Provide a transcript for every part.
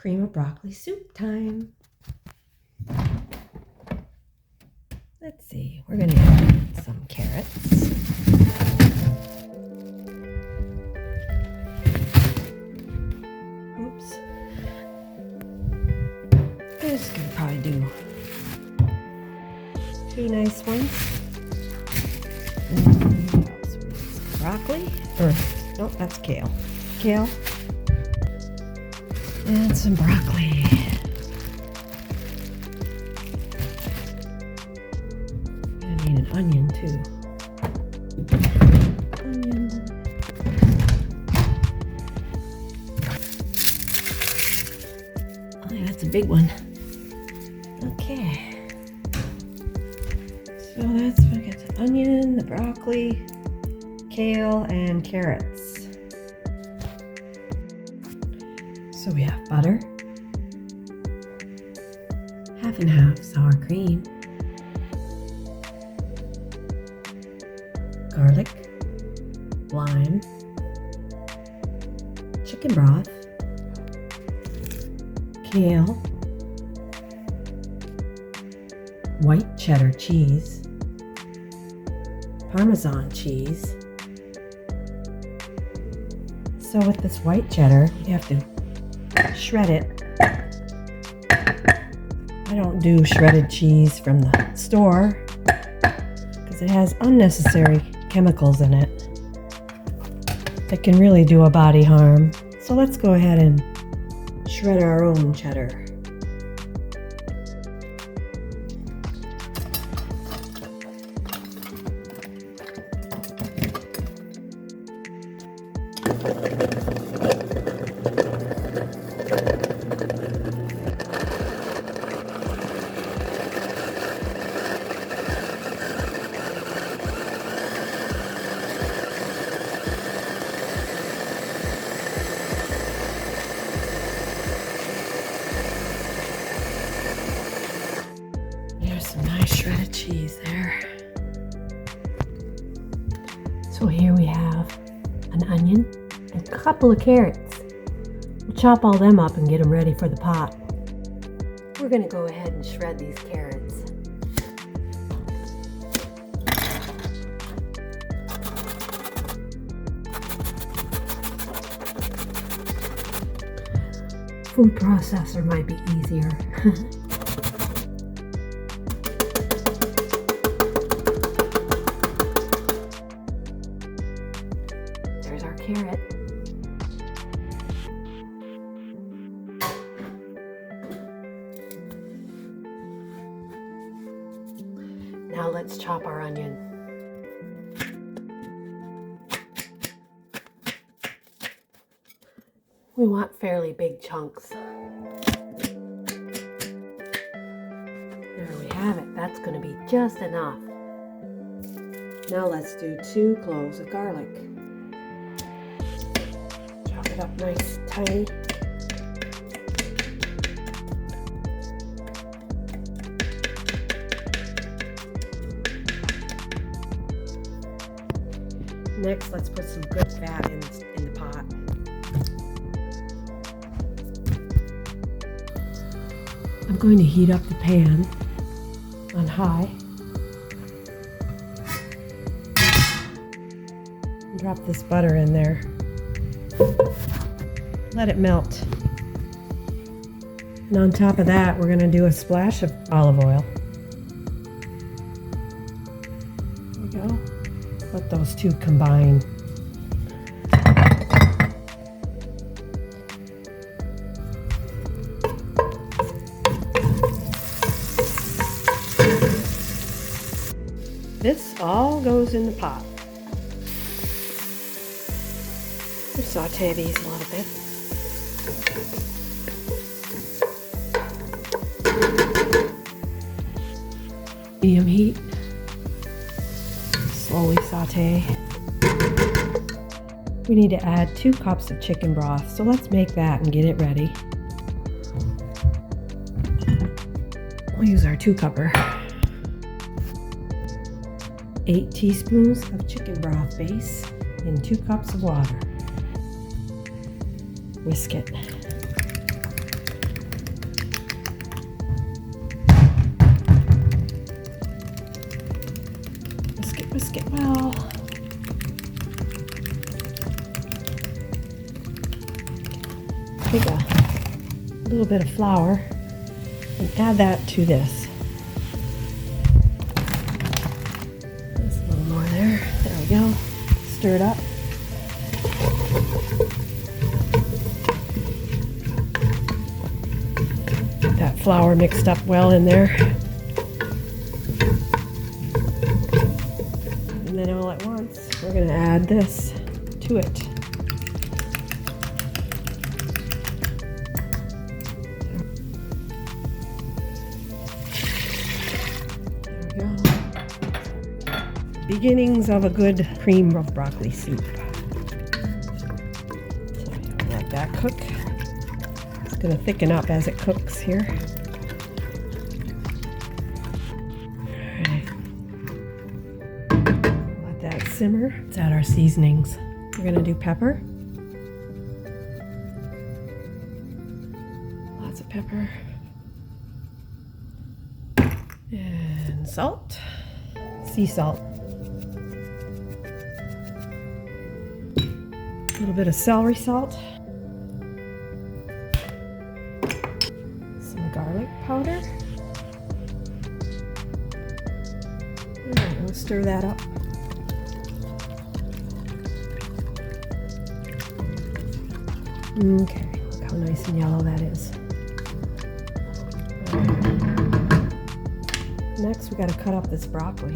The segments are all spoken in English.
cream of broccoli soup time. Let's see, we're going to add some carrots. Oops. I'm just going to probably do 2 nice ones. Broccoli, or no, that's kale. Kale. And some broccoli. I need an onion too. Onion. Oh, yeah, that's a big one. Okay. So that's what I get: the onion, the broccoli, kale, and carrots. So we have butter, half and half sour cream, garlic, lime, chicken broth, kale, white cheddar cheese, Parmesan cheese. So with this white cheddar, you have to shred it. I don't do shredded cheese from the store because it has unnecessary chemicals in it that can really do a body harm. So let's go ahead and shred our own cheddar. There's some nice shredded cheese there. So here we have an onion and a couple of carrots. We'll chop all them up and get them ready for the pot. We're going to go ahead and shred these carrots. Food processor might be easier. There's our carrot. Now let's chop our onion. We want fairly big chunks. There we have it. That's going to be just enough. Now let's do 2 cloves of garlic. Chop it up nice, tiny. Next, let's put some good fat in the pot. I'm going to heat up the pan on high. And drop this butter in there. Let it melt. And on top of that, we're going to do a splash of olive oil. There we go. Let those two combine. This all goes in the pot. We'll saute these a little bit. Medium heat. Slowly saute. We need to add 2 cups of chicken broth, so let's make that and get it ready. We'll use our 2-cupper. 8 teaspoons of chicken broth base in 2 cups of water. Whisk it. Whisk it well. Take a little bit of flour and add that to this. Just a little more there. There we go. Stir it up. Get that flour mixed up well in there. And then all at once, we're going to add this to it. Beginnings of a good cream of broccoli soup. So let that cook. It's going to thicken up as it cooks here. Alright. Let that simmer. Let's add our seasonings. We're going to do pepper. Lots of pepper. And salt. Sea salt. A little bit of celery salt, some garlic powder. Alright, we'll stir that up. Okay, look how nice and yellow that is. Right. Next, we got to cut up this broccoli.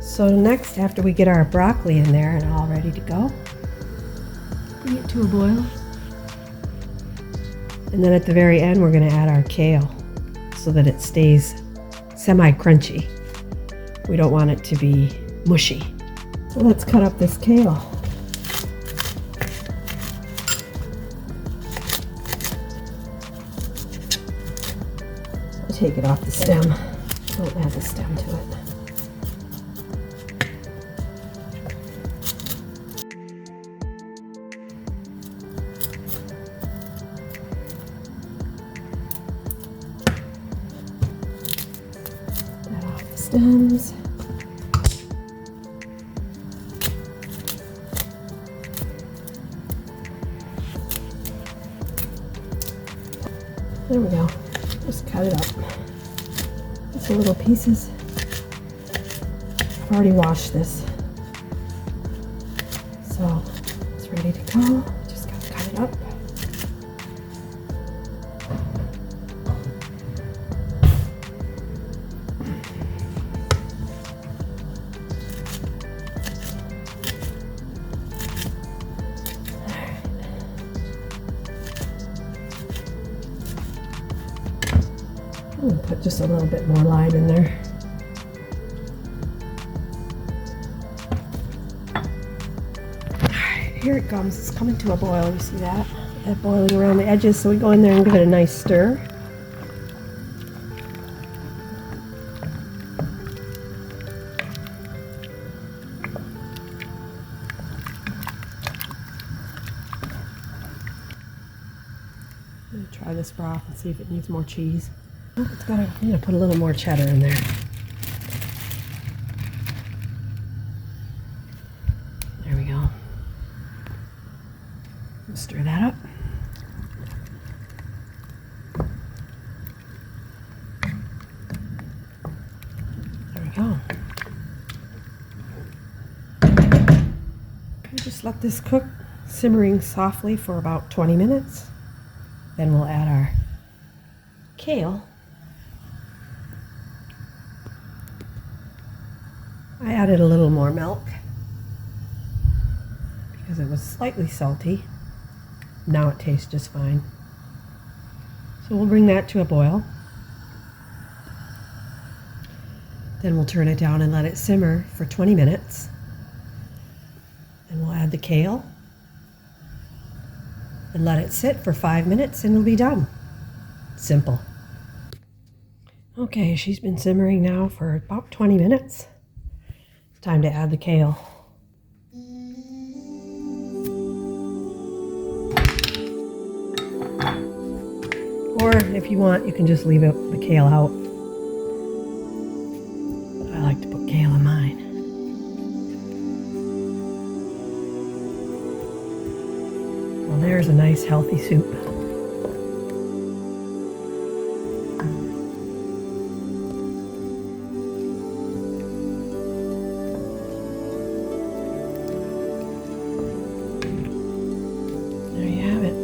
So next, after we get our broccoli in there and all ready to go, bring it to a boil. And then at the very end, we're going to add our kale so that it stays semi-crunchy. We don't want it to be mushy. So let's cut up this kale. I'll take it off the stem. Don't add the stem to it. Stems. There we go. Just cut it up. Just little pieces. I've already washed this, so it's ready to go. Just gotta cut it up. I'm going to put just a little bit more lime in there. Alright, here it comes. It's coming to a boil. You see that? That boiling around the edges. So we go in there and give it a nice stir. I'm going to try this broth and see if it needs more cheese. I'm going to put a little more cheddar in there. There we go. Stir that up. There we go. We just let this cook, simmering softly for about 20 minutes. Then we'll add our kale. I added a little more milk. because it was slightly salty. Now it tastes just fine. So we'll bring that to a boil. Then we'll turn it down and let it simmer for 20 minutes. And we'll add the kale and let it sit for 5 minutes and it'll be done. Simple. Okay, she's been simmering now for about 20 minutes. It's time to add the kale. Or if you want, you can just leave the kale out. But I like to put kale in mine. Well, there's a nice healthy soup. There you have it.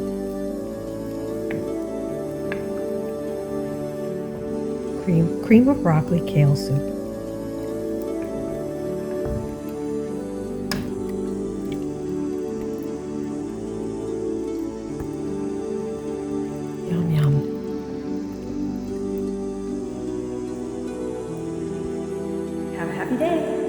Cream of broccoli kale soup. Yum, yum. Have a happy day.